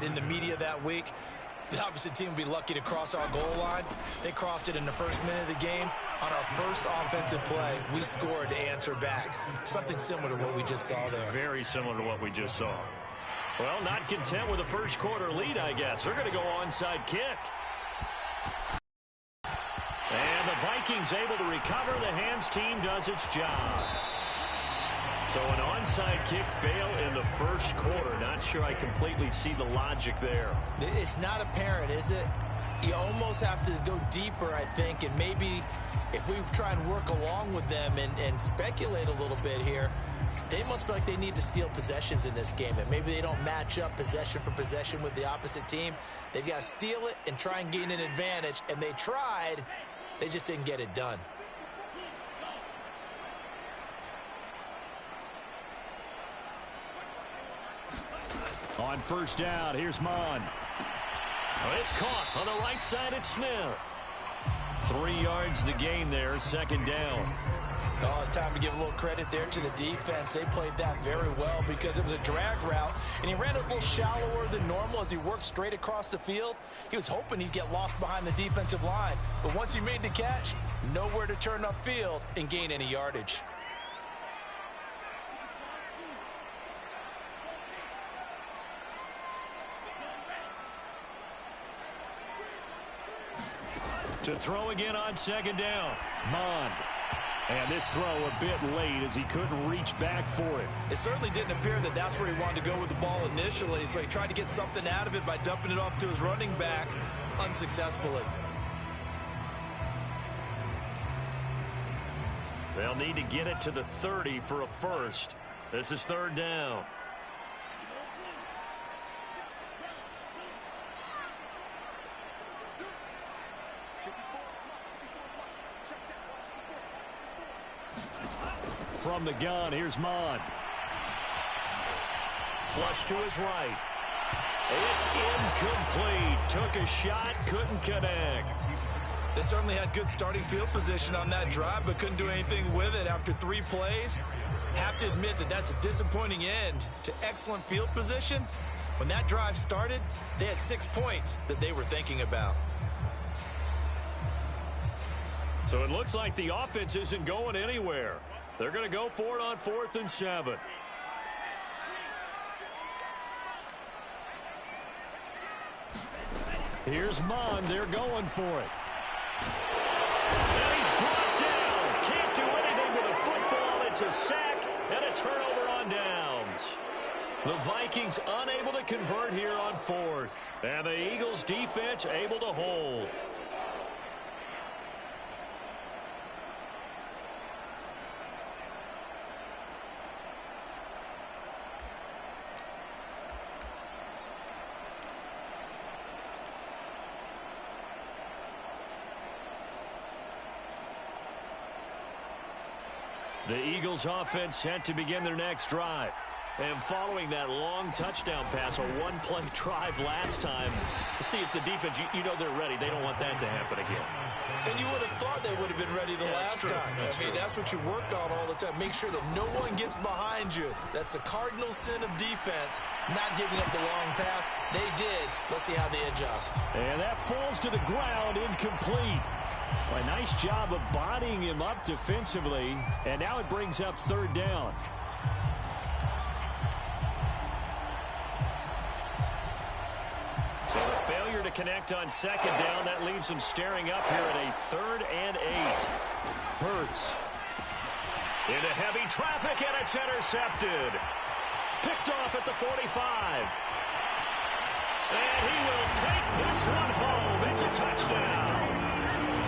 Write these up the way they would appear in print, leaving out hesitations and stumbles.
in the media that week. The opposite team will be lucky to cross our goal line. They crossed it in the first minute of the game. On our first offensive play, we scored to answer back. Something similar to what we just saw there. Very similar to what we just saw. Well, not content with a first quarter lead, I guess. They're going to go onside kick. And the Vikings able to recover. The hands team does its job. So an onside kick fail in the first quarter. Not sure I completely see the logic there. It's not apparent, is it? You almost have to go deeper, I think, and maybe if we try and work along with them and speculate a little bit here, they must feel like they need to steal possessions in this game, and maybe they don't match up possession for possession with the opposite team. They've got to steal it and try and gain an advantage, and they tried. They just didn't get it done. On first down, here's Mon. It's caught on the right side at Smith. 3 yards the gain there, second down. Oh, it's time to give a little credit there to the defense. They played that very well because it was a drag route, and he ran it a little shallower than normal as he worked straight across the field. He was hoping he'd get lost behind the defensive line, but once he made the catch, nowhere to turn upfield and gain any yardage. To throw again on second down. Mon. And this throw a bit late as he couldn't reach back for it. It certainly didn't appear that that's where he wanted to go with the ball initially, so he tried to get something out of it by dumping it off to his running back unsuccessfully. They'll need to get it to the 30 for a first. This is third down. From the gun, here's Mon. Flush to his right. It's incomplete. Took a shot, couldn't connect. They certainly had good starting field position on that drive, but couldn't do anything with it after 3 plays. Have to admit that that's a disappointing end to excellent field position. When that drive started, they had 6 points that they were thinking about. So it looks like the offense isn't going anywhere. They're going to go for it on 4th and 7. Here's Mon. They're going for it. And he's brought down. Can't do anything with a football. It's a sack and a turnover on downs. The Vikings unable to convert here on 4th. And the Eagles defense able to hold. The Eagles offense set to begin their next drive. And following that long touchdown pass, a one-play drive last time, to see if the defense, you know they're ready. They don't want that to happen again. And you would have thought they would have been ready the last time. That's what you work on all the time. Make sure that no one gets behind you. That's the cardinal sin of defense, not giving up the long pass. They did. Let's see how they adjust. And that falls to the ground, incomplete. A nice job of bodying him up defensively, and now it brings up third down. So the failure to connect on second down, that leaves him staring up here at a 3rd and 8. Hurts. Into heavy traffic, and it's intercepted. Picked off at the 45. And he will take this one home. It's a touchdown.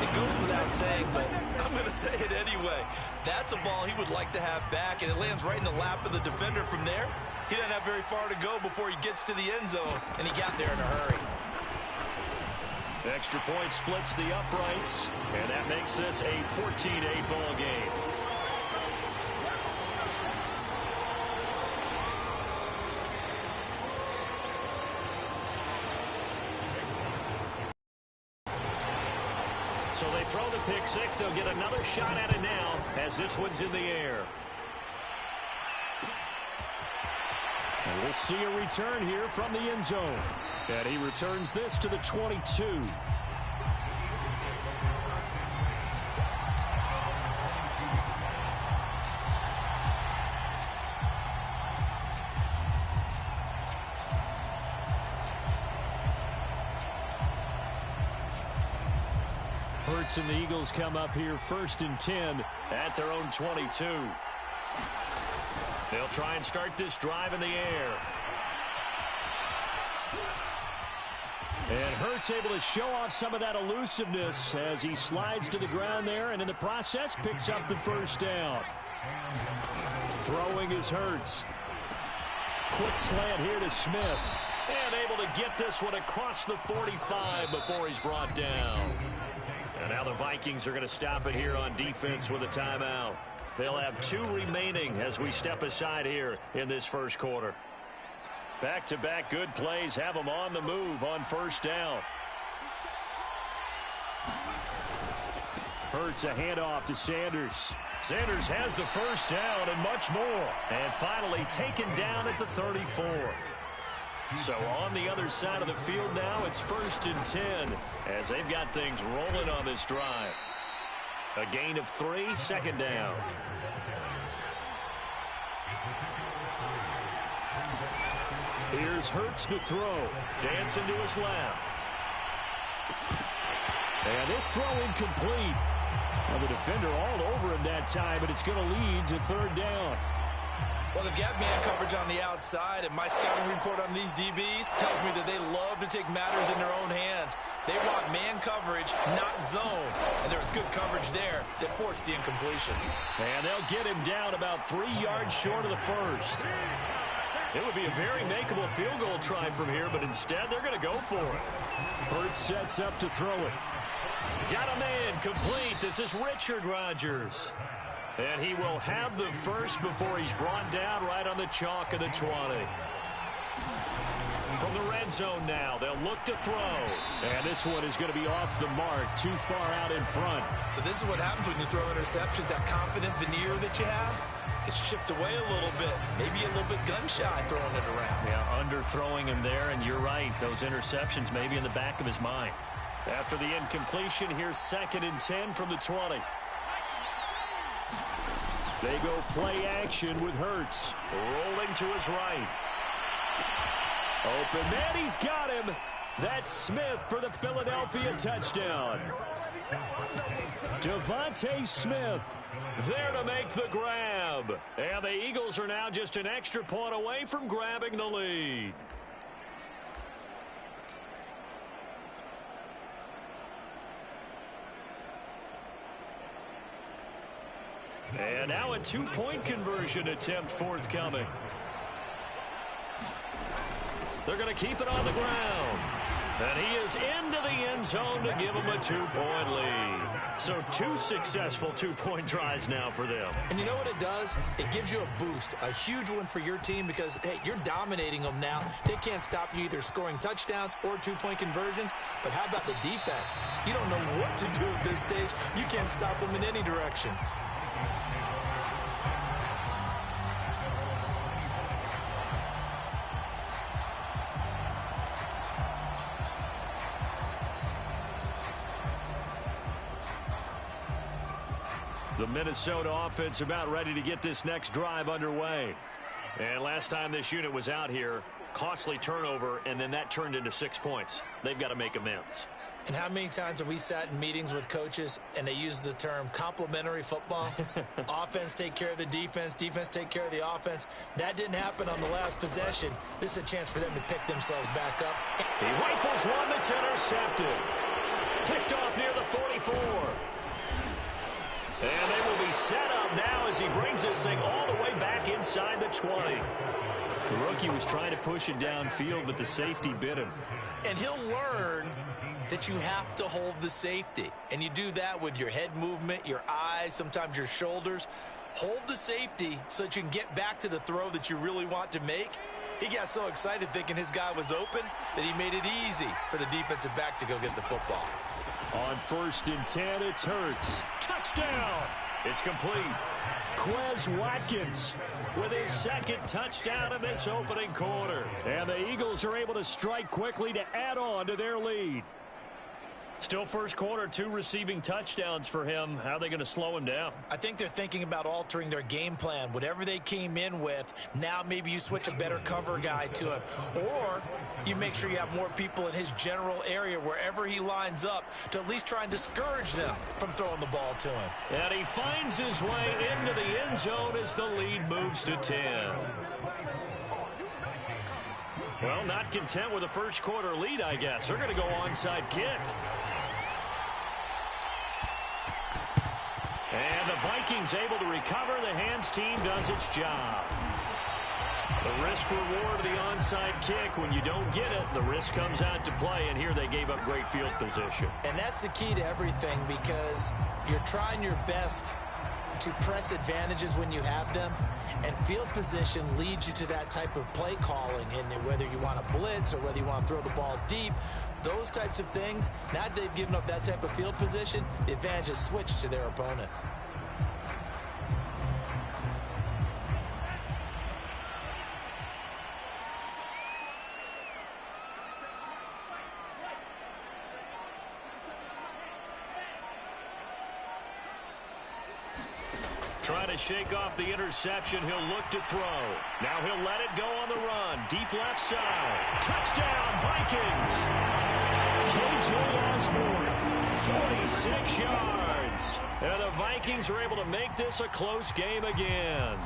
It goes without saying, but I'm going to say it anyway. That's a ball he would like to have back, and it lands right in the lap of the defender from there. He doesn't have very far to go before he gets to the end zone, and he got there in a hurry. Extra point splits the uprights, and that makes this a 14-8 ball game. So they throw the pick six. They'll get another shot at it now as this one's in the air. And we'll see a return here from the end zone. And he returns this to the 22. Hurts and the Eagles come up here 1st and 10 at their own 22. They'll try and start this drive in the air. And Hurts able to show off some of that elusiveness as he slides to the ground there, and in the process picks up the 1st down. Throwing is Hurts. Quick slant here to Smith. And able to get this one across the 45 before he's brought down. And now the Vikings are going to stop it here on defense with a timeout. They'll have 2 remaining as we step aside here in this 1st quarter. Back-to-back good plays have them on the move on 1st down. Hurts a handoff to Sanders. Sanders has the 1st down and much more. And finally taken down at the 34. So on the other side of the field now, it's 1st and 10 as they've got things rolling on this drive. A gain of 3, 2nd down. Here's Hurts to throw. Dancing to his left. And this throw incomplete. Well, the defender all over him that time, but it's going to lead to 3rd down. Well, they've got man coverage on the outside, and my scouting report on these DBs tells me that they love to take matters in their own hands. They want man coverage, not zone. And there was good coverage there that forced the incompletion. And they'll get him down about 3 yards short of the 1st. It would be a very makeable field goal try from here, but instead they're going to go for it. Hurts sets up to throw it. Got a man complete. This is Richard Rodgers. And he will have the 1st before he's brought down right on the chalk of the 20. From the red zone now, they'll look to throw. And this one is going to be off the mark, too far out in front. So this is what happens when you throw interceptions. That confident veneer that you have gets chipped away a little bit. Maybe a little bit gun-shy throwing it around. Yeah, underthrowing him there, and you're right. Those interceptions may be in the back of his mind. After the incompletion, here's 2nd and 10 from the 20. They go play action with Hurts. Rolling to his right. Open man, he's got him. That's Smith for the Philadelphia touchdown. Devontae Smith there to make the grab. And the Eagles are now just an extra point away from grabbing the lead. And now a 2-point conversion attempt forthcoming. They're going to keep it on the ground. And he is into the end zone to give them a 2-point lead. So 2 successful 2-point tries now for them. And you know what it does? It gives you a boost, a huge one for your team because, hey, you're dominating them now. They can't stop you either scoring touchdowns or 2-point conversions. But how about the defense? You don't know what to do at this stage. You can't stop them in any direction. The Minnesota offense about ready to get this next drive underway. And last time this unit was out here, costly turnover, and then that turned into 6 points. They've got to make amends. And how many times have we sat in meetings with coaches and they use the term complementary football? Offense take care of the defense, defense take care of the offense. That didn't happen on the last possession. This is a chance for them to pick themselves back up. He rifles one that's intercepted. Picked off near the 44. And they will be set up now as he brings this thing all the way back inside the 20. The rookie was trying to push it downfield, but the safety bit him. And he'll learn that you have to hold the safety. And you do that with your head movement, your eyes, sometimes your shoulders. Hold the safety so that you can get back to the throw that you really want to make. He got so excited thinking his guy was open that he made it easy for the defensive back to go get the football. On 1st and 10, it's Hurts. Touchdown! It's complete. Quez Watkins with his second touchdown in this opening quarter. And the Eagles are able to strike quickly to add on to their lead. Still first quarter, 2 receiving touchdowns for him. How are they going to slow him down? I think they're thinking about altering their game plan. Whatever they came in with, now maybe you switch a better cover guy to him. Or you make sure you have more people in his general area wherever he lines up to at least try and discourage them from throwing the ball to him. And he finds his way into the end zone as the lead moves to 10. Well, not content with a first quarter lead, I guess. They're going to go onside kick. And the Vikings able to recover. The hands team does its job. The risk reward of the onside kick. When you don't get it, the risk comes out to play. And here they gave up great field position. And that's the key to everything, because you're trying your best to press advantages when you have them. And field position leads you to that type of play calling. And whether you want to blitz or whether you want to throw the ball deep, those types of things, now that they've given up that type of field position, the advantage is switched to their opponent. Trying to shake off the interception. He'll look to throw. Now he'll let it go on the run. Deep left side. Touchdown, Vikings. KJ Osborne, 46 yards. And the Vikings are able to make this a close game again.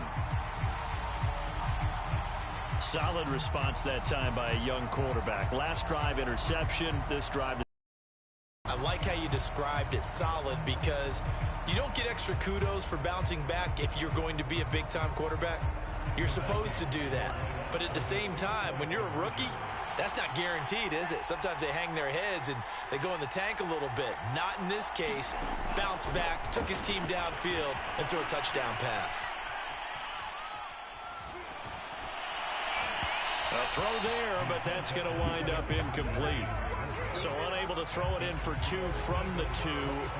Solid response that time by a young quarterback. Last drive, interception. This drive. I like how you described it, solid, because you don't get extra kudos for bouncing back if you're going to be a big-time quarterback. You're supposed to do that. But at the same time, when you're a rookie, that's not guaranteed, is it? Sometimes they hang their heads and they go in the tank a little bit. Not in this case. Bounce back, took his team downfield, and threw a touchdown pass. A throw there, but that's going to wind up incomplete. So unable to throw it in for 2 from the 2.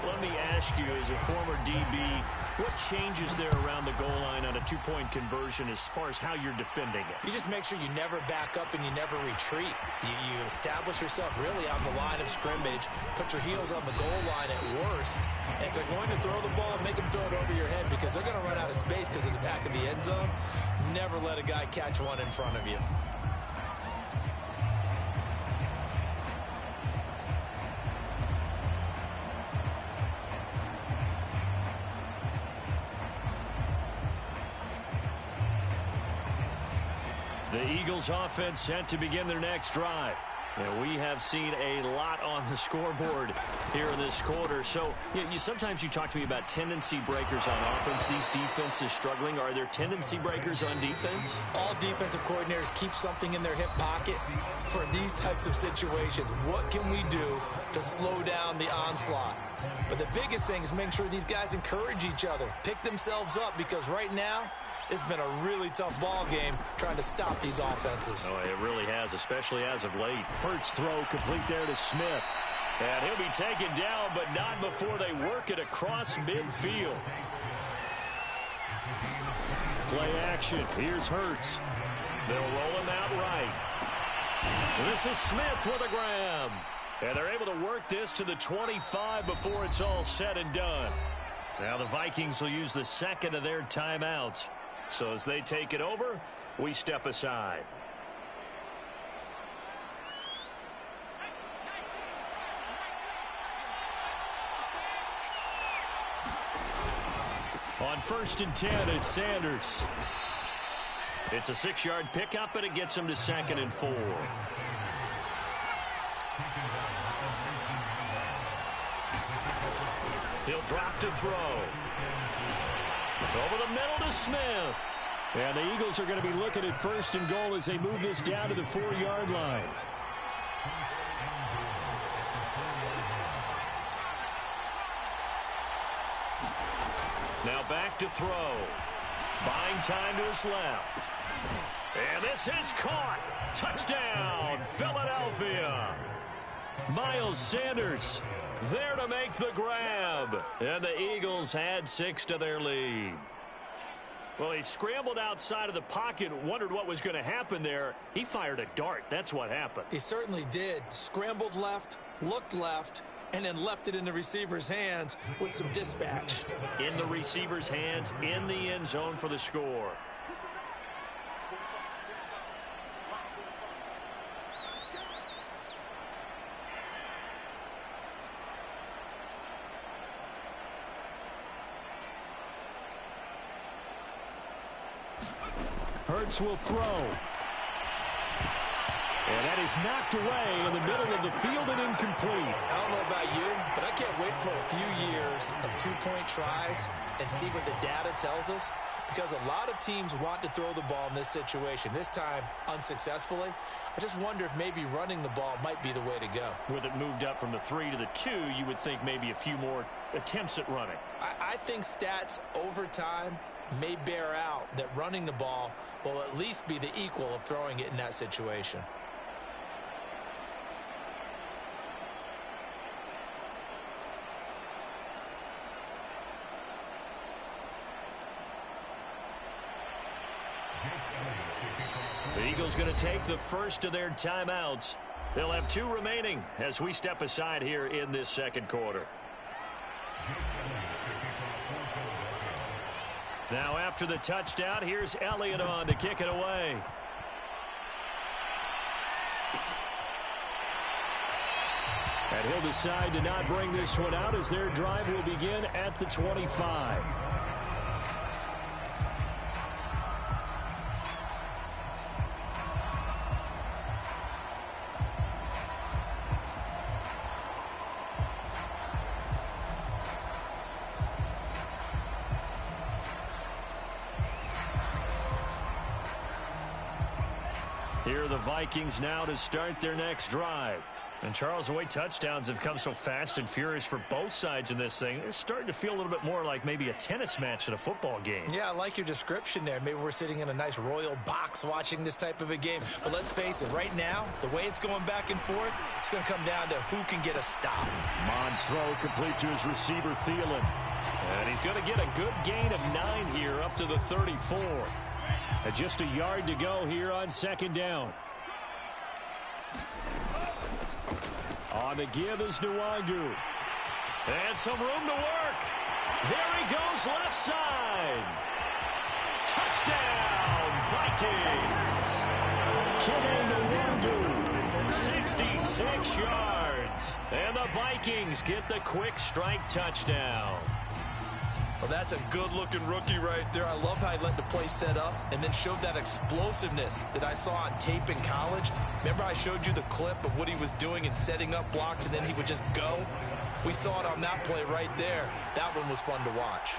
Let me ask you, as a former DB, what changes there around the goal line on a 2-point conversion as far as how you're defending it? You just make sure you never back up and you never retreat. You establish yourself really on the line of scrimmage, put your heels on the goal line at worst. And if they're going to throw the ball, make them throw it over your head, because they're going to run out of space because of the back of the end zone. Never let a guy catch one in front of you. The Eagles offense set to begin their next drive. And we have seen a lot on the scoreboard here in this quarter. So sometimes you talk to me about tendency breakers on offense. These defenses struggling. Are there tendency breakers on defense? All defensive coordinators keep something in their hip pocket for these types of situations. What can we do to slow down the onslaught? But the biggest thing is making sure these guys encourage each other, pick themselves up, because right now, it's been a really tough ball game trying to stop these offenses. Oh, it really has, especially as of late. Hurts throw complete there to Smith. And he'll be taken down, but not before they work it across midfield. Play action. Here's Hurts. They'll roll him out right. And this is Smith with a grab. And they're able to work this to the 25 before it's all said and done. Now the Vikings will use the second of their timeouts. So as they take it over, we step aside. On 1st and 10, it's Sanders. It's a 6-yard pickup, and it gets him to 2nd and 4. He'll drop to throw. Over the middle to Smith. And the Eagles are going to be looking at 1st and goal as they move this down to the 4-yard line. Now back to throw. Buying time to his left. And this is caught. Touchdown, Philadelphia. Miles Sanders there to make the grab. And the Eagles add 6 to their lead. Well, he scrambled outside of the pocket, wondered what was going to happen there. He fired a dart. That's what happened. He certainly did. Scrambled left, looked left, and then left it in the receiver's hands with some dispatch. In the receiver's hands, in the end zone for the score. Hurts will throw. And that is knocked away in the middle of the field and incomplete. I don't know about you, but I can't wait for a few years of two-point tries and see what the data tells us, because a lot of teams want to throw the ball in this situation. This time, unsuccessfully. I just wonder if maybe running the ball might be the way to go. With it moved up from the 3 to the 2, you would think maybe a few more attempts at running. I think stats over time may bear out that running the ball will at least be the equal of throwing it in that situation. The Eagles going to take the first of their timeouts. They'll have 2 remaining as we step aside here in this second quarter. Now after the touchdown, here's Elliott on to kick it away. And he'll decide to not bring this one out as their drive will begin at the 25. Here are the Vikings now to start their next drive. And Charles, the way touchdowns have come so fast and furious for both sides in this thing, it's starting to feel a little bit more like maybe a tennis match than a football game. Yeah, I like your description there. Maybe we're sitting in a nice royal box watching this type of a game. But let's face it, right now, the way it's going back and forth, it's going to come down to who can get a stop. Mond's throw complete to his receiver, Thielen. And he's going to get a good gain of 9 here up to the 34. And just a yard to go here on second down. On the give is Nwangu. And some room to work. There he goes left side. Touchdown, Vikings. Kene Nwangu, 66 yards. And the Vikings get the quick strike touchdown. Well, that's a good-looking rookie right there. I love how he let the play set up and then showed that explosiveness that I saw on tape in college. Remember I showed you the clip of what he was doing and setting up blocks, and then he would just go? We saw it on that play right there. That one was fun to watch.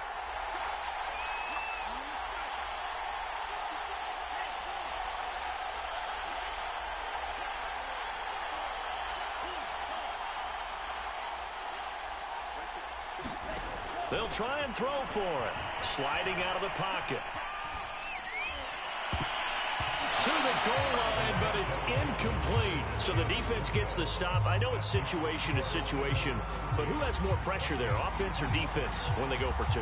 They'll try and throw for it. Sliding out of the pocket. To the goal line, but it's incomplete. So the defense gets the stop. I know it's situation to situation, but who has more pressure there, offense or defense, when they go for 2?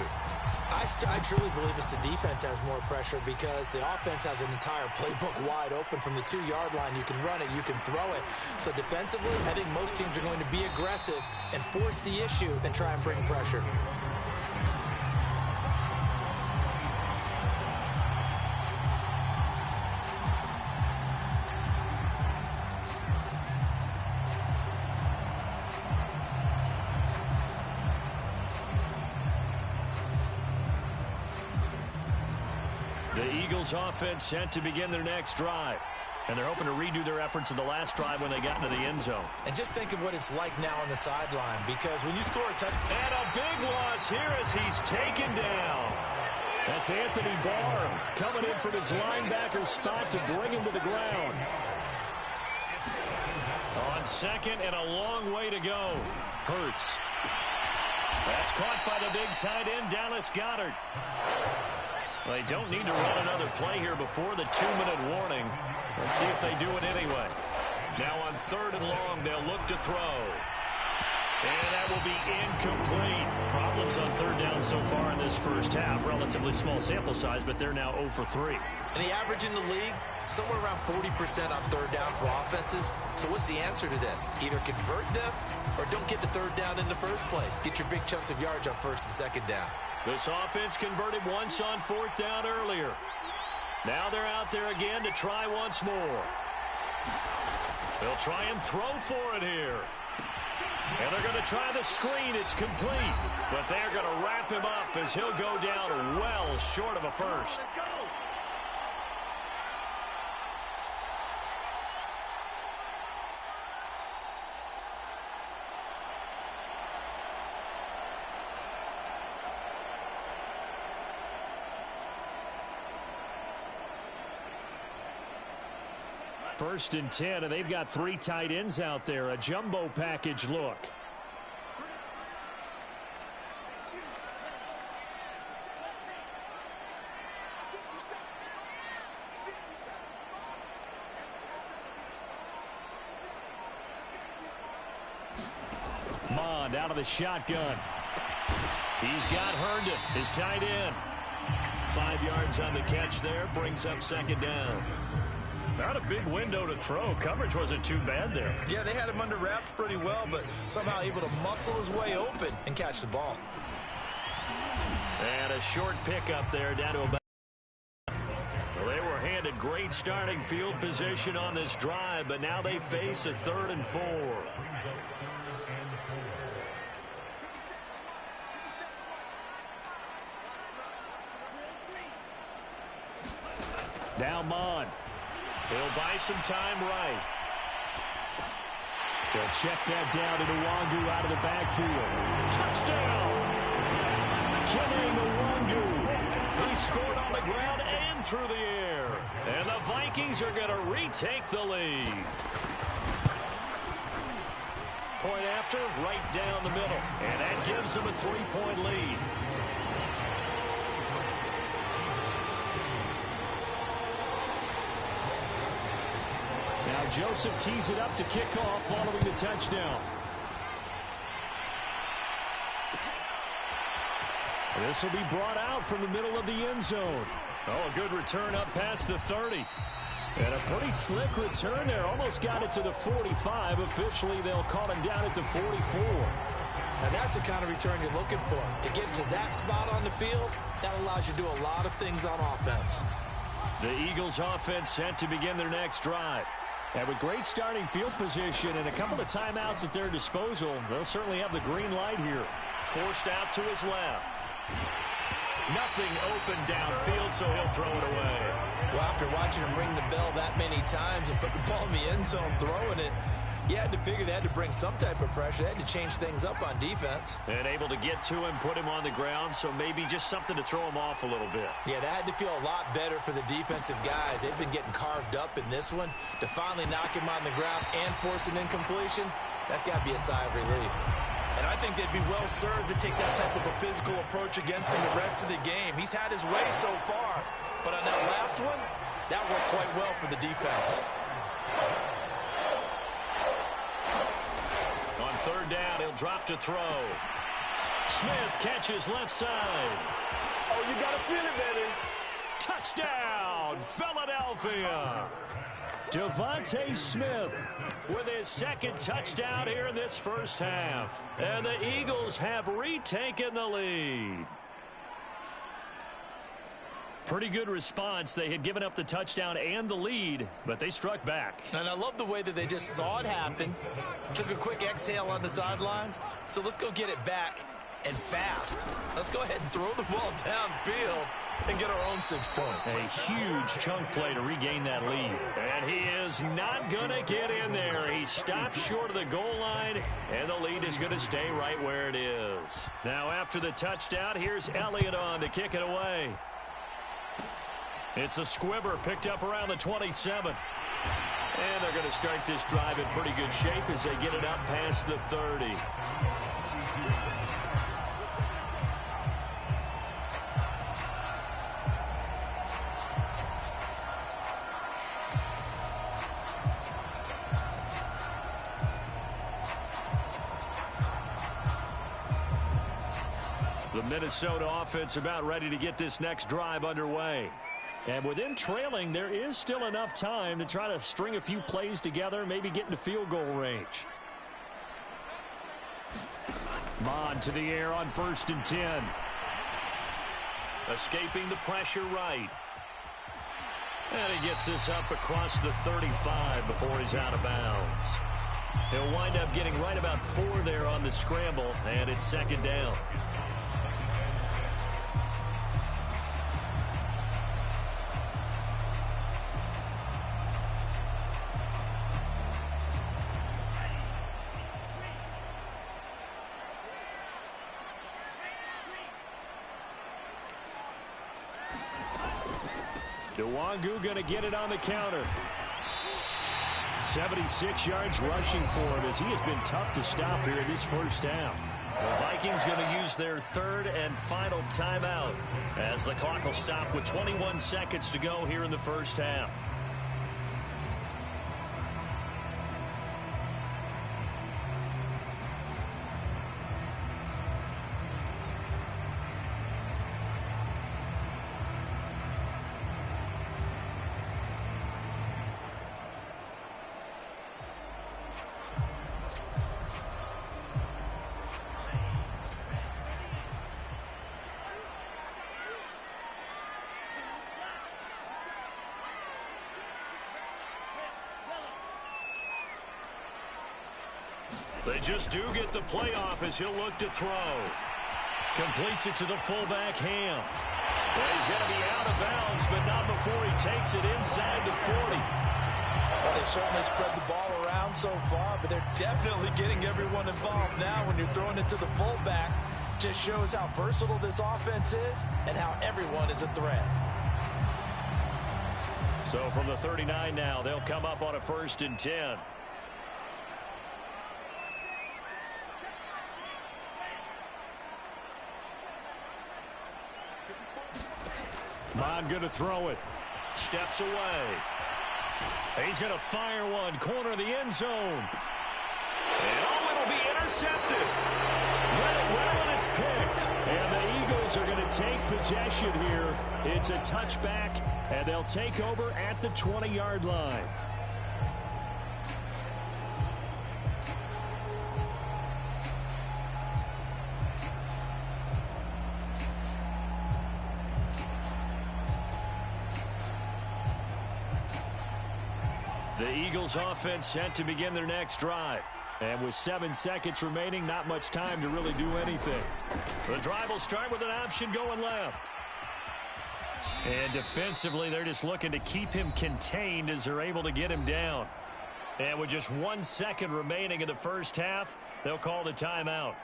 I truly believe it's the defense has more pressure because the offense has an entire playbook wide open from the 2-yard line. You can run it, you can throw it. So defensively, I think most teams are going to be aggressive and force the issue and try and bring pressure. The Eagles offense set to begin their next drive. And they're hoping to redo their efforts in the last drive when they got into the end zone. And just think of what it's like now on the sideline, because when you score a touchdown. And a big loss here as he's taken down. That's Anthony Barr coming in from his linebacker spot to bring him to the ground. On second and a long way to go. Hurts. That's caught by the big tight end, Dallas Goedert. Well, they don't need to run another play here before the 2-minute warning. Let's see if they do it anyway. Now on 3rd and long, they'll look to throw. And that will be incomplete. Problems on 3rd down so far in this first half. Relatively small sample size, but they're now 0 for 3. And the average in the league, somewhere around 40% on 3rd down for offenses. So what's the answer to this? Either convert them or don't get to 3rd down in the first place. Get your big chunks of yards on 1st and 2nd down. This offense converted once on 4th down earlier. Now they're out there again to try once more. They'll try and throw for it here. And they're going to try the screen. It's complete. But they're going to wrap him up as he'll go down well short of a first. First and 10, and they've got 3 tight ends out there. A jumbo package look. Mond out of the shotgun. He's got Herndon, his tight end. 5 yards on the catch there, brings up 2nd down. Not a big window to throw. Coverage wasn't too bad there. Yeah, they had him under wraps pretty well, but somehow able to muscle his way open and catch the ball. And a short pickup there down to about. Well, they were handed great starting field position on this drive, but now they face a 3rd and 4. Now Mond. He'll buy some time right. They'll check that down to Nwangu out of the backfield. Touchdown! Kene Nwangu. He scored on the ground and through the air. And the Vikings are going to retake the lead. Point after, right down the middle. And that gives them a 3-point lead. Now Joseph tees it up to kick off following the touchdown. This will be brought out from the middle of the end zone. Oh, a good return up past the 30. And a pretty slick return there. Almost got it to the 45. Officially, they'll call him down at the 44. Now, that's the kind of return you're looking for. To get to that spot on the field, that allows you to do a lot of things on offense. The Eagles offense set to begin their next drive. And with great starting field position and a couple of timeouts at their disposal, they'll certainly have the green light here. Forced out to his left. Nothing open downfield, so he'll throw it away. Well, after watching him ring the bell that many times and put the ball in the end zone throwing it, you had to figure they had to bring some type of pressure. They had to change things up on defense. And able to get to him, put him on the ground, so maybe just something to throw him off a little bit. Yeah, that had to feel a lot better for the defensive guys. They've been getting carved up in this one. To finally knock him on the ground and force an incompletion, that's got to be a sigh of relief. And I think they'd be well served to take that type of a physical approach against him the rest of the game. He's had his way so far, but on that last one, that worked quite well for the defense. On 3rd down, he'll drop to throw. Smith catches left side. Oh, you got to feel it, baby. Touchdown, Philadelphia. Devontae Smith with his 2nd touchdown here in this first half. And the Eagles have retaken the lead. Pretty good response. They had given up the touchdown and the lead, but they struck back. And I love the way that they just saw it happen, took a quick exhale on the sidelines. So let's go get it back and fast. Let's go ahead and throw the ball downfield and get our own 6 points. A huge chunk play to regain that lead. And he is not going to get in there. He stopped short of the goal line, and the lead is going to stay right where it is. Now after the touchdown, here's Elliott on to kick it away. It's a squibber picked up around the 27. And they're going to start this drive in pretty good shape as they get it up past the 30. The Minnesota offense about ready to get this next drive underway. And with them trailing, there is still enough time to try to string a few plays together, maybe get into field goal range. Mon to the air on 1st and 10. Escaping the pressure right. And he gets this up across the 35 before he's out of bounds. He'll wind up getting right about 4 there on the scramble, and it's 2nd down. Nwangu going to get it on the counter. 76 yards rushing for him as he has been tough to stop here in this first half. The Vikings going to use their 3rd and final timeout as the clock will stop with 21 seconds to go here in the first half. They just do get the playoff as he'll look to throw. Completes it to the fullback, Ham. Well, he's going to be out of bounds, but not before he takes it inside the 40. Well, they've certainly spread the ball around so far, but they're definitely getting everyone involved now when you're throwing it to the fullback. Just shows how versatile this offense is and how everyone is a threat. So from the 39 now, they'll come up on a 1st and 10. Mon going to throw it. Steps away. He's going to fire one. Corner of the end zone. And it'll be intercepted. Read it well, and it's picked. And the Eagles are going to take possession here. It's a touchback, and they'll take over at the 20-yard line. The Eagles offense set to begin their next drive. And with 7 seconds remaining, not much time to really do anything. The drive will start with an option going left. And defensively, they're just looking to keep him contained as they're able to get him down. And with just 1 second remaining in the first half, they'll call the timeout.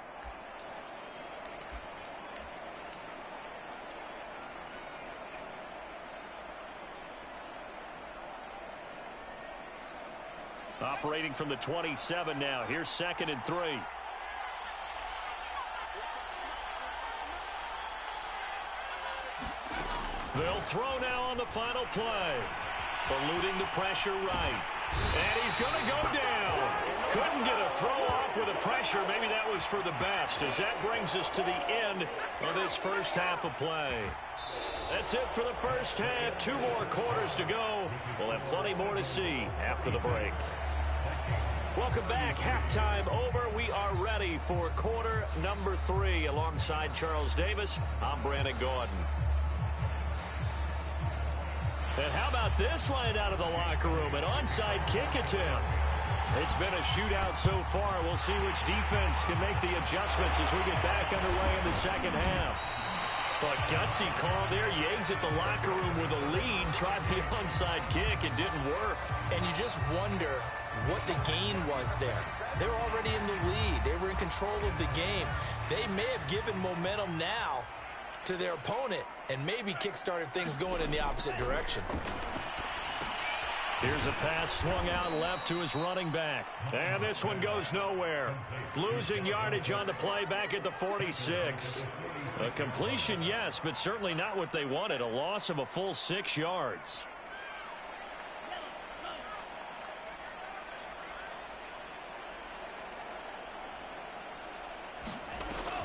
Operating from the 27 now. Here's 2nd and 3. They'll throw now on the final play. Eluding the pressure right. And he's going to go down. Couldn't get a throw off with the pressure. Maybe that was for the best, as that brings us to the end of this first half of play. That's it for the first half. 2 more quarters to go. We'll have plenty more to see after the break. Welcome back. Halftime over. We are ready for quarter number 3. Alongside Charles Davis, I'm Brandon Gordon. And how about this right out of the locker room? An onside kick attempt. It's been a shootout so far. We'll see which defense can make the adjustments as we get back underway in the second half. A gutsy call there. Yates at the locker room with a lead. Tried the onside kick. It didn't work. And you just wonder what the gain was there. They're already in the lead. They were in control of the game. They may have given momentum now to their opponent and maybe kick-started things going in the opposite direction. Here's a pass swung out left to his running back. And this one goes nowhere. Losing yardage on the play back at the 46. A completion, yes, but certainly not what they wanted. A loss of a full 6 yards.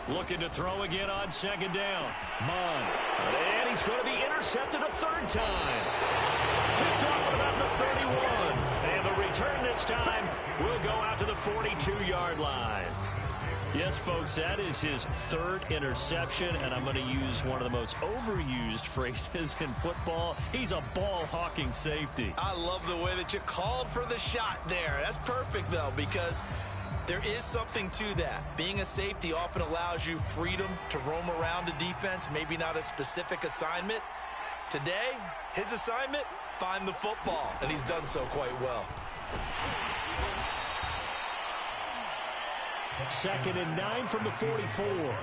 Looking to throw again on second down. Mond. And he's going to be intercepted a third time. Picked off at about the 31. And the return this time will go out to the 42-yard line. Yes, folks, that is his third interception, and I'm going to use one of the most overused phrases in football. He's a ball-hawking safety. I love the way that you called for the shot there. That's perfect, though, because there is something to that. Being a safety often allows you freedom to roam around a defense, maybe not a specific assignment. Today, his assignment, find the football, and he's done so quite well. 2nd and 9 from the 44.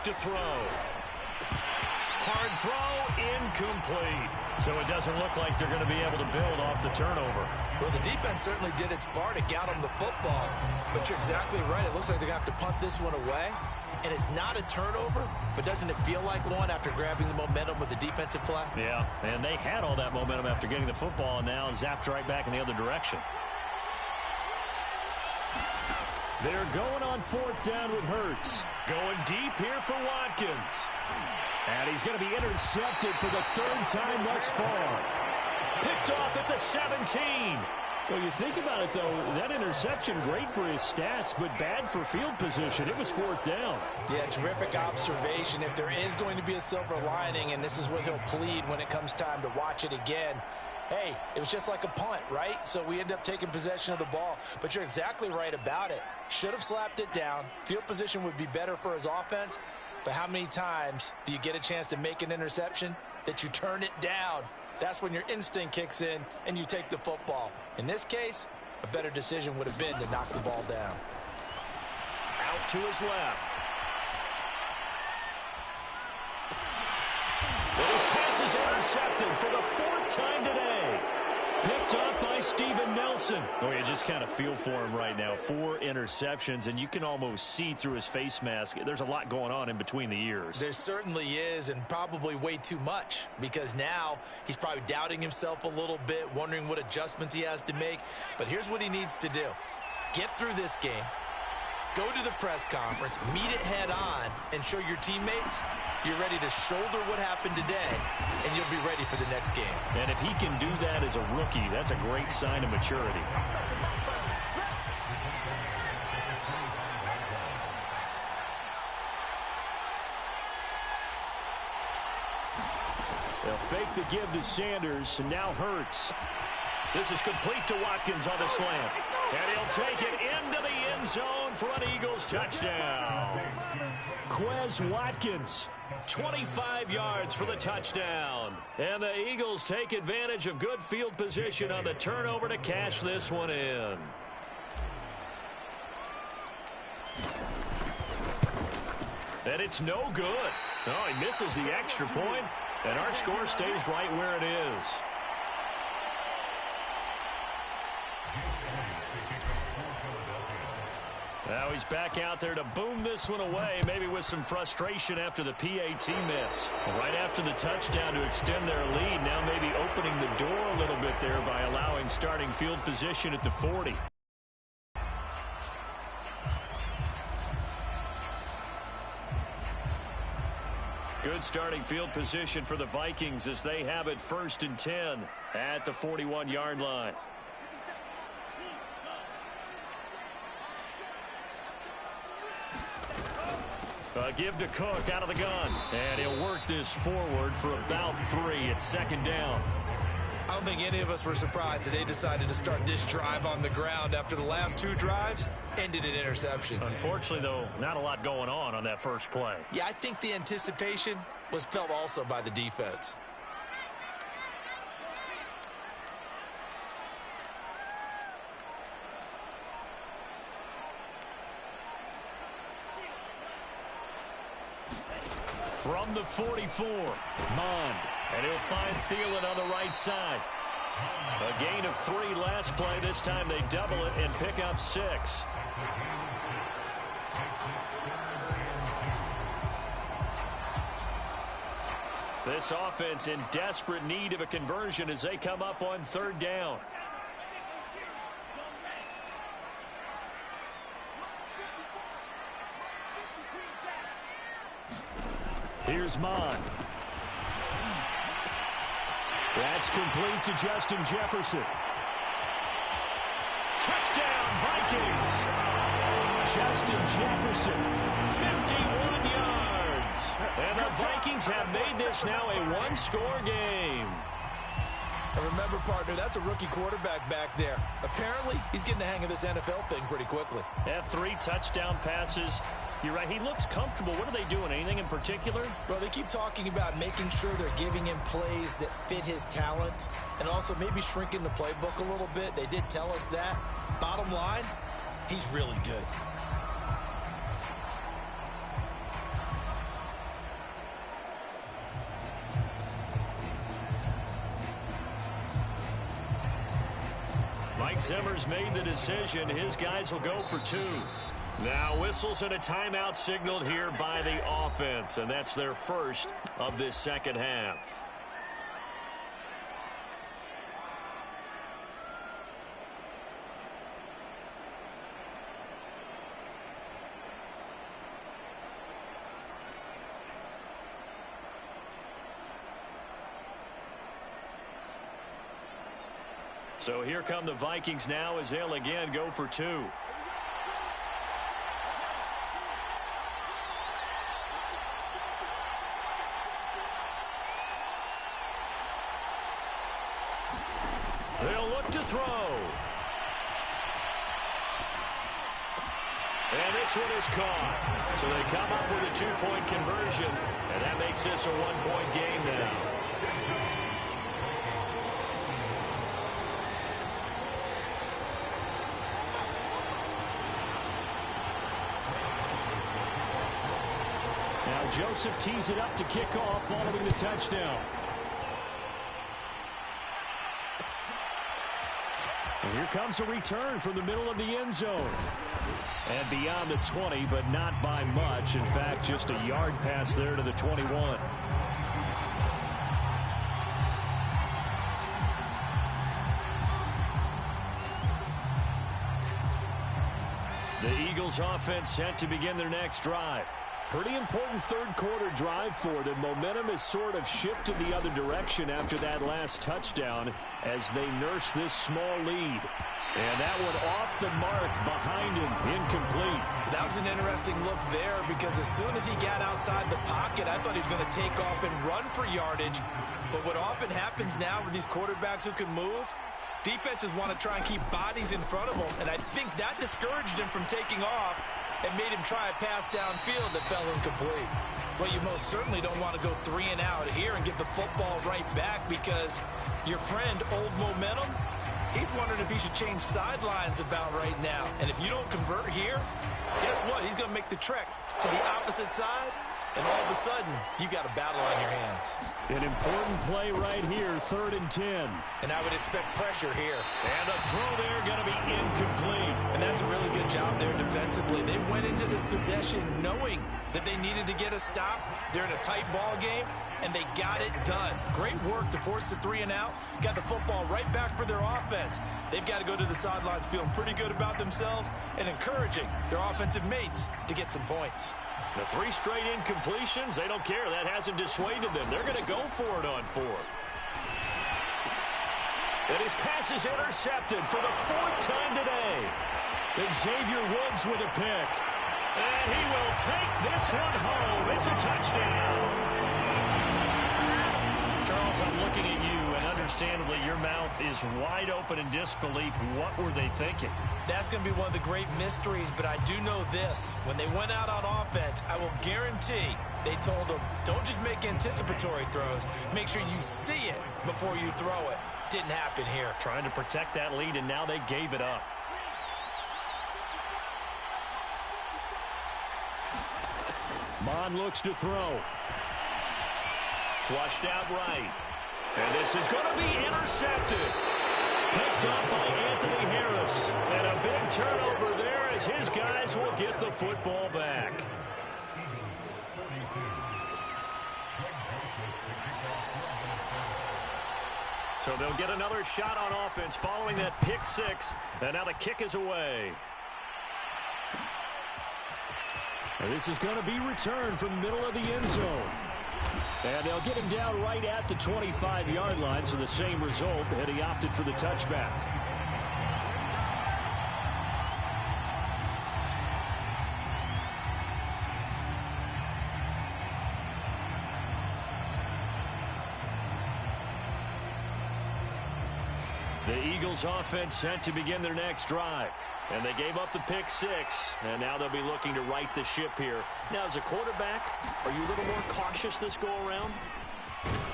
To throw. Hard throw, incomplete. So it doesn't look like they're going to be able to build off the turnover. Well, the defense certainly did its part to get them the football. But you're exactly right. It looks like they're going to have to punt this one away. And it's not a turnover, but doesn't it feel like one after grabbing the momentum with the defensive play? Yeah, and they had all that momentum after getting the football, and now zapped right back in the other direction. They're going on 4th down with Hurts. Going deep here for Watkins. And he's going to be intercepted for the 3rd time thus far. Picked off at the 17. Well, you think about it, though, that interception, great for his stats, but bad for field position. It was 4th down. Yeah, terrific observation. If there is going to be a silver lining, and this is what he'll plead when it comes time to watch it again, hey, it was just like a punt, right? So we end up taking possession of the ball. But you're exactly right about it. Should have slapped it down. Field position would be better for his offense. But how many times do you get a chance to make an interception that you turn it down? That's when your instinct kicks in and you take the football. In this case, a better decision would have been to knock the ball down. Out to his left. Well, his pass is intercepted for the 4th time today. Picked off by Steven Nelson. Oh, you just kind of feel for him right now. 4 interceptions, and you can almost see through his face mask. There's a lot going on in between the ears. There certainly is, and probably way too much, because now he's probably doubting himself a little bit, wondering what adjustments he has to make. But here's what he needs to do. Get through this game. Go to the press conference, meet it head on, and show your teammates you're ready to shoulder what happened today, and you'll be ready for the next game. And if he can do that as a rookie, that's a great sign of maturity. They'll fake the give to Sanders, and now Hurts. This is complete to Watkins on the slant. And he'll take it into the end zone for an Eagles touchdown. Quez Watkins, 25 yards for the touchdown. And the Eagles take advantage of good field position on the turnover to cash this one in. And it's no good. Oh, he misses the extra point, and our score stays right where it is. Now he's back out there to boom this one away, maybe with some frustration after the PAT miss. Right after the touchdown to extend their lead, now maybe opening the door a little bit there by allowing starting field position at the 40. Good starting field position for the Vikings as they have it 1st and 10 at the 41-yard line. Give to Cook out of the gun. And he'll work this forward for about 3 at 2nd down. I don't think any of us were surprised that they decided to start this drive on the ground after the last 2 drives ended in interceptions. Unfortunately, though, not a lot going on that first play. Yeah, I think the anticipation was felt also by the defense. From the 44, Mond. And he'll find Thielen on the right side. A gain of 3 last play. This time they double it and pick up 6. This offense in desperate need of a conversion as they come up on 3rd down. Here's Mond. That's complete to Justin Jefferson. Touchdown, Vikings. Justin Jefferson, 51 yards. And the Vikings have made this now a one-score game. And remember, partner, that's a rookie quarterback back there. Apparently, he's getting the hang of this NFL thing pretty quickly. Had 3 touchdown passes. You're right, he looks comfortable. What are they doing? Anything in particular? Well, they keep talking about making sure they're giving him plays that fit his talents and also maybe shrinking the playbook a little bit. They did tell us that. Bottom line, he's really good. Mike Zimmer's made the decision. His guys will go for 2. Now whistles and a timeout signaled here by the offense, and that's their first of this second half. So here come the Vikings now as they'll again go for 2. They'll look to throw. And this one is caught. So they come up with a 2-point conversion, and that makes this a 1-point game now. Now Joseph tees it up to kick off following the touchdown. And here comes a return from the middle of the end zone. And beyond the 20, but not by much. In fact, just a yard pass there to the 21. The Eagles offense set to begin their next drive. Pretty important third-quarter drive for them. Momentum has sort of shifted the other direction after that last touchdown as they nurse this small lead. And that one off the mark behind him, incomplete. That was an interesting look there because as soon as he got outside the pocket, I thought he was going to take off and run for yardage. But what often happens now with these quarterbacks who can move, defenses want to try and keep bodies in front of them, and I think that discouraged him from taking off and made him try a pass downfield that fell incomplete. Well, you most certainly don't want to go 3 and out here and give the football right back because your friend, Old Momentum, he's wondering if he should change sidelines about right now. And if you don't convert here, guess what? He's going to make the trek to the opposite side, and all of a sudden, you've got a battle on your hands. An important play right here, 3rd and 10. And I would expect pressure here. And a throw there going to be incomplete. And that's a really good job there defensively. They went into this possession knowing that they needed to get a stop. They're in a tight ball game, and they got it done. Great work to force the 3 and out. Got the football right back for their offense. They've got to go to the sidelines feeling pretty good about themselves and encouraging their offensive mates to get some points. The 3 straight incompletions, they don't care. That hasn't dissuaded them. They're going to go for it on 4th. And his pass is intercepted for the 4th time today. Xavier Woods with a pick. And he will take this one home. It's a touchdown. Charles, I'm looking at you, and understandably, your mouth is wide open in disbelief. What were they thinking? That's going to be one of the great mysteries, but I do know this. When they went out on offense, I will guarantee they told them, don't just make anticipatory throws. Make sure you see it before you throw it. Didn't happen here. Trying to protect that lead, and now they gave it up. Mon looks to throw. Flushed out right. And this is going to be intercepted. Picked up by Anthony Harris. And a big turnover there as his guys will get the football back. So they'll get another shot on offense following that pick six. And now the kick is away. And this is going to be returned from the middle of the end zone. And they'll get him down right at the 25-yard line, so the same result, and he opted for the touchback. The Eagles offense set to begin their next drive. And they gave up the pick six, and now they'll be looking to right the ship here. Now, as a quarterback, are you a little more cautious this go-around?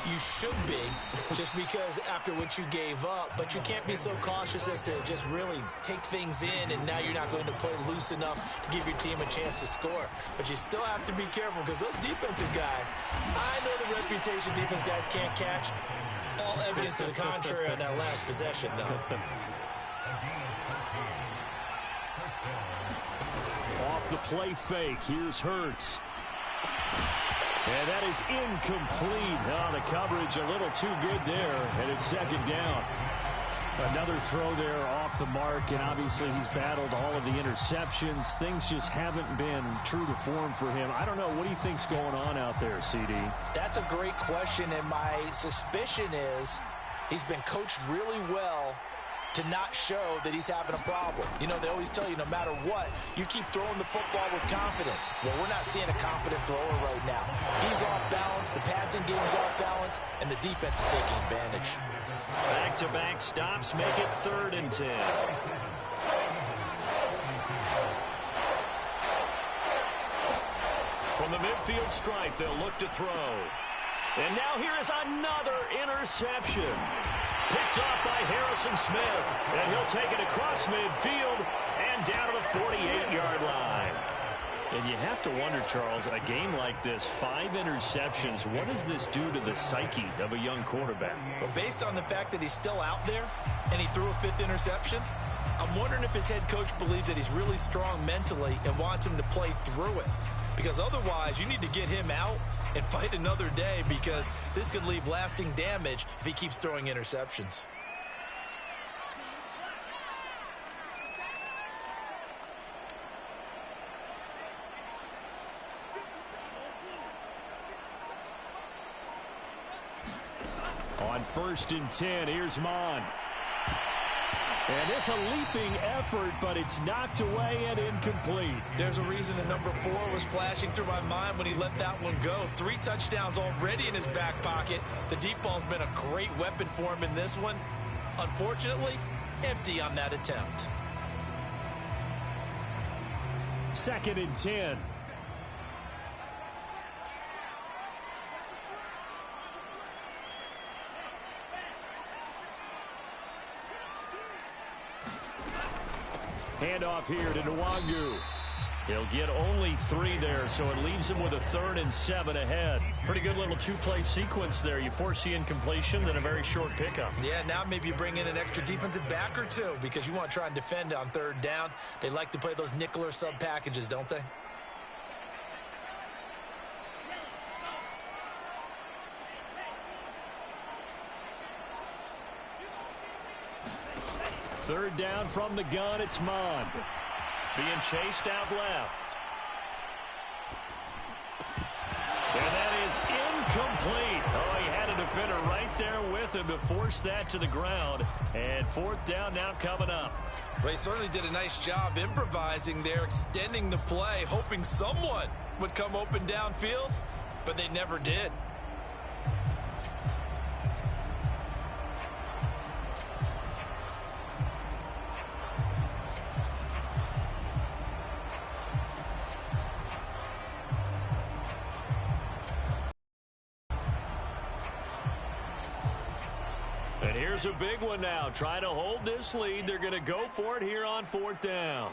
You should be, just because after what you gave up, but you can't be so cautious as to just really take things in, and now you're not going to play loose enough to give your team a chance to score. But you still have to be careful, because those defensive guys, I know the reputation defense guys can't catch. All evidence to the contrary on that last possession, though. Off the play fake, here's Hurts. And that is incomplete. Oh, the coverage a little too good there, and it's second down. Another throw there off the mark, and obviously he's battled all of the interceptions. Things just haven't been true to form for him. I don't know. What do you think's going on out there, CD? That's a great question, and my suspicion is he's been coached really well to not show that he's having a problem. You know, they always tell you no matter what, you keep throwing the football with confidence. Well, we're not seeing a confident thrower right now. He's off balance, the passing game's off balance, and the defense is taking advantage. Back-to-back stops make it 3rd and 10. From the midfield stripe, they'll look to throw. And now here is another interception. Picked off by Harrison Smith. And he'll take it across midfield and down to the 48-yard line. And you have to wonder, Charles, a game like this, 5 interceptions, what does this do to the psyche of a young quarterback? Well, based on the fact that he's still out there and he threw a 5th interception, I'm wondering if his head coach believes that he's really strong mentally and wants him to play through it. Because otherwise, you need to get him out and fight another day, because this could leave lasting damage if he keeps throwing interceptions. On 1st and 10, here's Mon. And it's a leaping effort, but it's knocked away and incomplete. There's a reason the number 4 was flashing through my mind when he let that one go. 3 touchdowns already in his back pocket. The deep ball's been a great weapon for him in this one. Unfortunately, empty on that attempt. 2nd and 10. Handoff here to Nwangu. He'll get only 3 there, so it leaves him with a 3rd and 7 ahead. Pretty good little 2-play sequence there. You force the incompletion, then a very short pickup. Yeah, now maybe you bring in an extra defensive back or 2, because you want to try and defend on 3rd down. They like to play those nickel or sub packages, don't they? Third down from the gun, it's Mond. Being chased out left. And that is incomplete. Oh, he had a defender right there with him to force that to the ground. And 4th down now coming up. Well, he certainly did a nice job improvising there, extending the play, hoping someone would come open downfield, but they never did. And here's a big one now. Trying to hold this lead. They're going to go for it here on 4th down.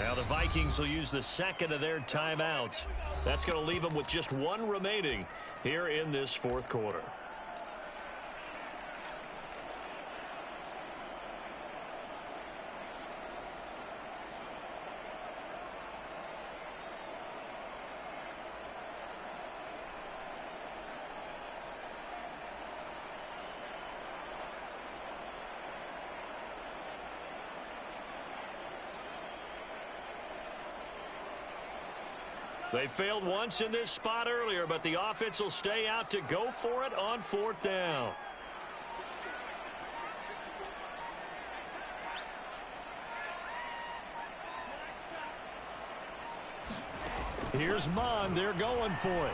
Now the Vikings will use the second of their timeouts. That's going to leave them with just one remaining here in this fourth quarter. They failed once in this spot earlier, but the offense will stay out to go for it on fourth down. Here's Mon. They're going for it.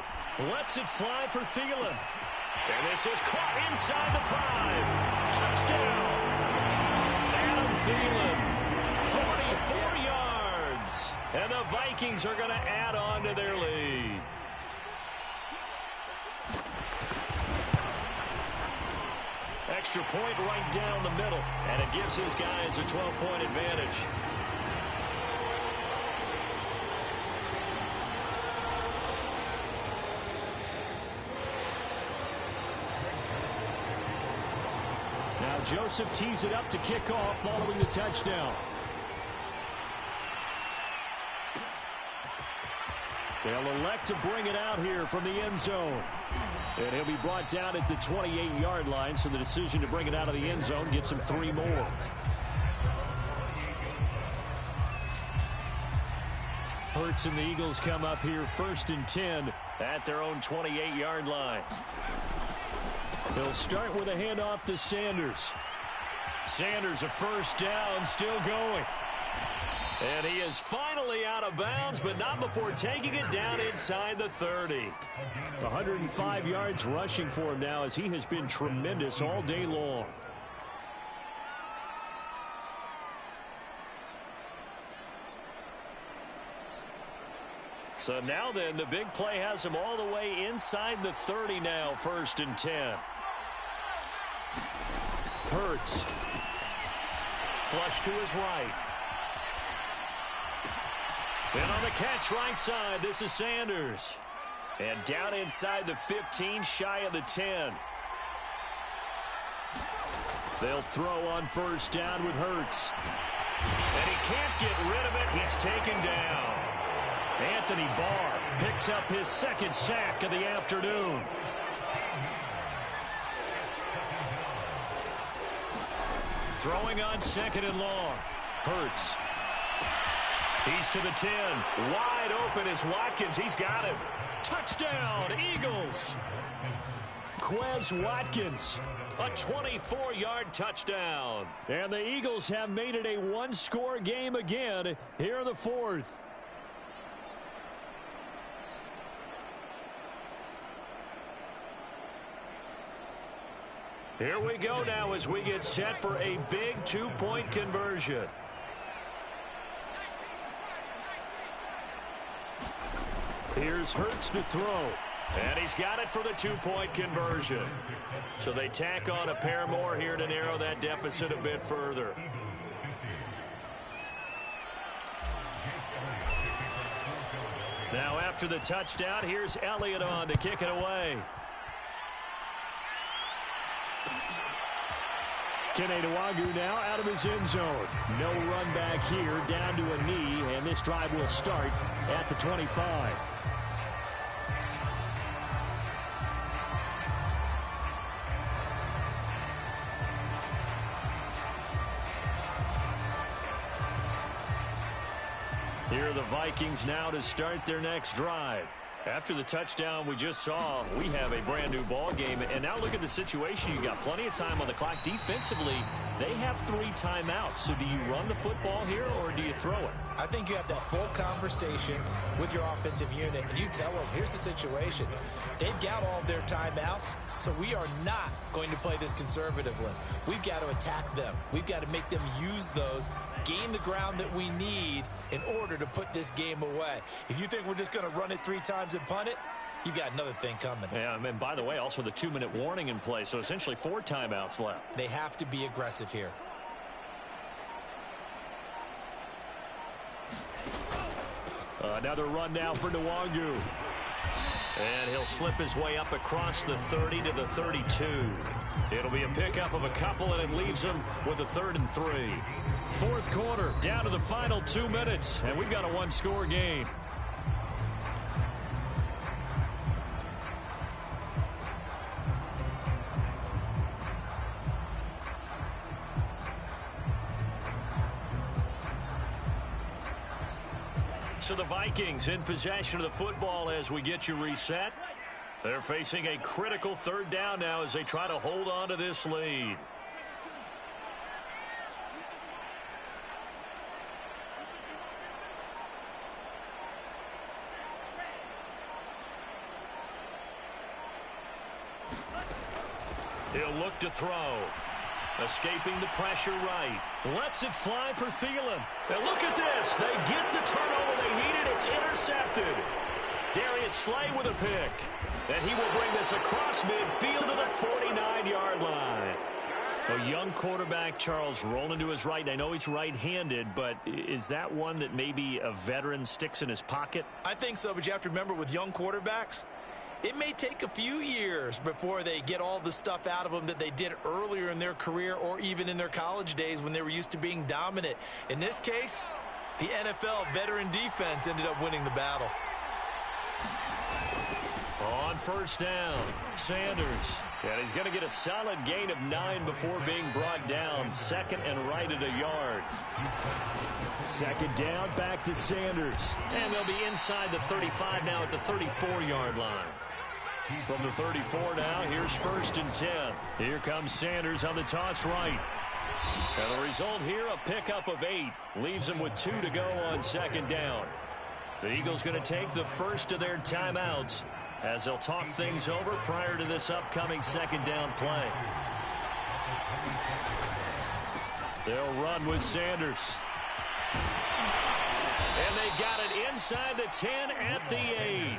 Lets it fly for Thielen. And this is caught inside the 5. Touchdown. Adam Thielen. 44 yards. And the Vikings are going to add on to their lead. Extra point right down the middle. And it gives his guys a 12-point advantage. Now Joseph tees it up to kick off following the touchdown. They'll elect to bring it out here from the end zone. And he'll be brought down at the 28-yard line, so the decision to bring it out of the end zone gets him 3 more. Hurts and the Eagles come up here 1st and 10 at their own 28-yard line. They'll start with a handoff to Sanders. Sanders, a first down, still going. And he is finally out of bounds, but not before taking it down inside the 30. 105 yards rushing for him now, as he has been tremendous all day long. So now then, the big play has him all the way inside the 30 now, 1st and 10. Hurts. Flush to his right. And on the catch right side, this is Sanders. And down inside the 15, shy of the 10. They'll throw on first down with Hurts. And he can't get rid of it. He's taken down. Anthony Barr picks up his 2nd sack of the afternoon. Throwing on 2nd and long. Hurts. He's to the 10. Wide open is Watkins. He's got him. Touchdown, Eagles. Quez Watkins. A 24-yard touchdown. And the Eagles have made it a one-score game again here in the 4th. Here we go now as we get set for a big 2-point conversion. Here's Hurts to throw. And he's got it for the 2-point conversion. So they tack on a pair more here to narrow that deficit a bit further. Now after the touchdown, here's Elliott on to kick it away. Keneduagu now out of his end zone. No run back here, down to a knee, and this drive will start at the 25. Here are the Vikings now to start their next drive. After the touchdown we just saw, we have a brand new ball game. And now look at the situation. You got plenty of time on the clock. Defensively, they have 3 timeouts. So do you run the football here or do you throw it? I think you have that full conversation with your offensive unit, and you tell them, here's the situation. They've got all their timeouts, so we are not going to play this conservatively. We've got to attack them. We've got to make them use those, gain the ground that we need in order to put this game away. If you think we're just going to run it 3 times and punt it, you got another thing coming. Yeah, and by the way, also the 2-minute warning in play, so essentially 4 timeouts left. They have to be aggressive here. Another run now for Nwangu. And he'll slip his way up across the 30 to the 32. It'll be a pickup of a couple, and it leaves him with a 3rd and 3. Fourth quarter, down to the final 2 minutes, and we've got a one-score game. So the Vikings in possession of the football as we get you reset. They're facing a critical 3rd down now as they try to hold on to this lead. He'll look to throw. Escaping the pressure right. Lets it fly for Thielen. And look at this. They get the turnover they needed. It's intercepted. Darius Slay with a pick. And he will bring this across midfield to the 49-yard line. A young quarterback, Charles, rolling to his right. I know he's right-handed, but is that one that maybe a veteran sticks in his pocket? I think so, but you have to remember with young quarterbacks, it may take a few years before they get all the stuff out of them that they did earlier in their career or even in their college days when they were used to being dominant. In this case, the NFL veteran defense ended up winning the battle. On first down, Sanders. And he's going to get a solid gain of 9 before being brought down. 2nd and right at a yard. 2nd down, back to Sanders. And they'll be inside the 35 now at the 34-yard line. From the 34 now, here's 1st and 10. Here comes Sanders on the toss right. And the result here, a pickup of 8. Leaves him with 2 to go on 2nd down. The Eagles going to take the first of their timeouts as they'll talk things over prior to this upcoming 2nd down play. They'll run with Sanders. And they've got it inside the 10 at the 8.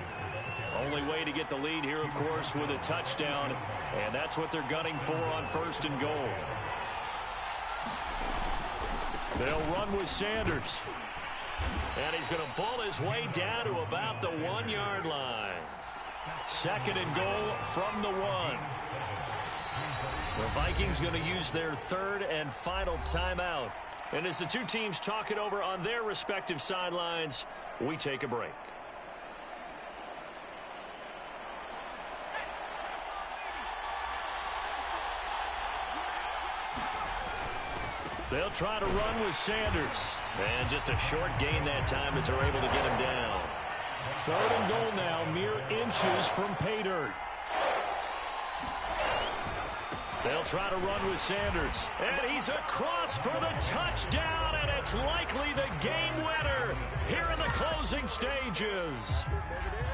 Only way to get the lead here, of course, with a touchdown. And that's what they're gunning for on 1st and goal. They'll run with Sanders. And he's going to ball his way down to about the 1-yard line. 2nd and goal from the 1. The Vikings going to use their 3rd and final timeout. And as the two teams talk it over on their respective sidelines, we take a break. They'll try to run with Sanders. And just a short gain that time as they're able to get him down. 3rd and goal now, mere inches from pay dirt. They'll try to run with Sanders. And he's across for the touchdown, and it's likely the game winner here in the closing stages.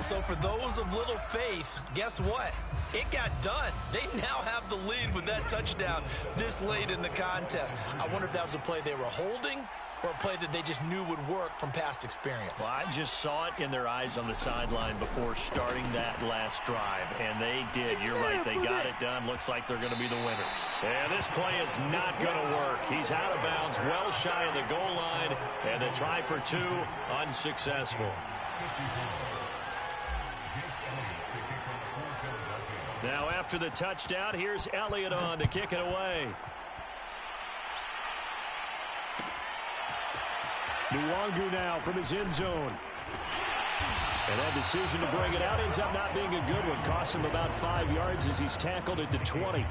So for those of little faith, guess what? It got done. They now have the lead with that touchdown this late in the contest. I wonder if that was a play they were holding or a play that they just knew would work from past experience. Well, I just saw it in their eyes on the sideline before starting that last drive, and they did. You're right. They got it done. Looks like they're going to be the winners. And this play is not going to work. He's out of bounds, well shy of the goal line, and the try for 2 unsuccessful. Now after the touchdown, here's Elliott on to kick it away. Nwangu now from his end zone. And that decision to bring it out ends up not being a good one. Costs him about 5 yards as he's tackled at the 20.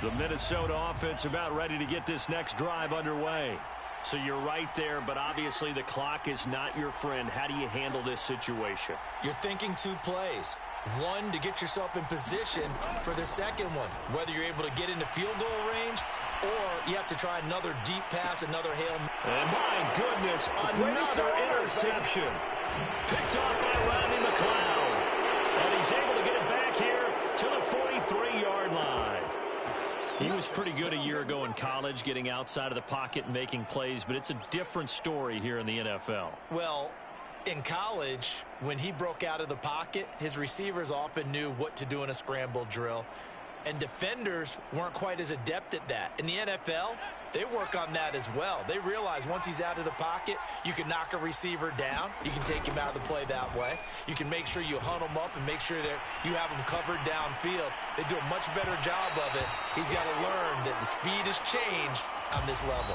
The Minnesota offense about ready to get this next drive underway. So you're right there, but obviously the clock is not your friend. How do you handle this situation? You're thinking 2 plays. One, to get yourself in position for the second one, whether you're able to get into field goal range or you have to try another deep pass, another Hail Mary. And my goodness, another interception. Picked off by Rodney McLeod. And he's able to get it back here to the 43-yard line. He was pretty good a year ago in college, getting outside of the pocket and making plays, but it's a different story here in the NFL. Well, in college, when he broke out of the pocket, his receivers often knew what to do in a scramble drill, and defenders weren't quite as adept at that. In the NFL, they work on that as well. They realize once he's out of the pocket, you can knock a receiver down. You can take him out of the play that way. You can make sure you hunt him up and make sure that you have him covered downfield. They do a much better job of it. He's got to learn that the speed has changed on this level.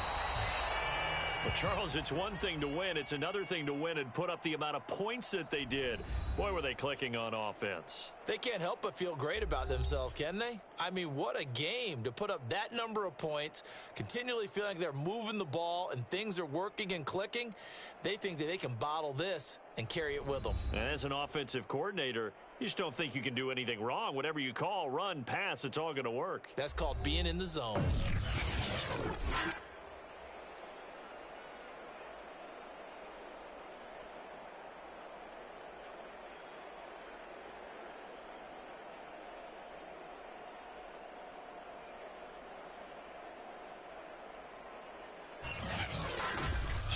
Well, Charles, it's one thing to win. It's another thing to win and put up the amount of points that they did. Boy, were they clicking on offense. They can't help but feel great about themselves, can they? I mean, what a game to put up that number of points, continually feeling like they're moving the ball and things are working and clicking. They think that they can bottle this and carry it with them. And as an offensive coordinator, you just don't think you can do anything wrong. Whatever you call, run, pass, it's all going to work. That's called being in the zone.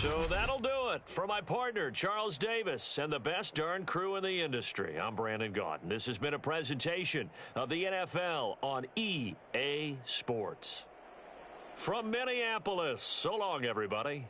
So that'll do it for my partner, Charles Davis, and the best darn crew in the industry. I'm Brandon Gaudin. This has been a presentation of the NFL on EA Sports. From Minneapolis, so long, everybody.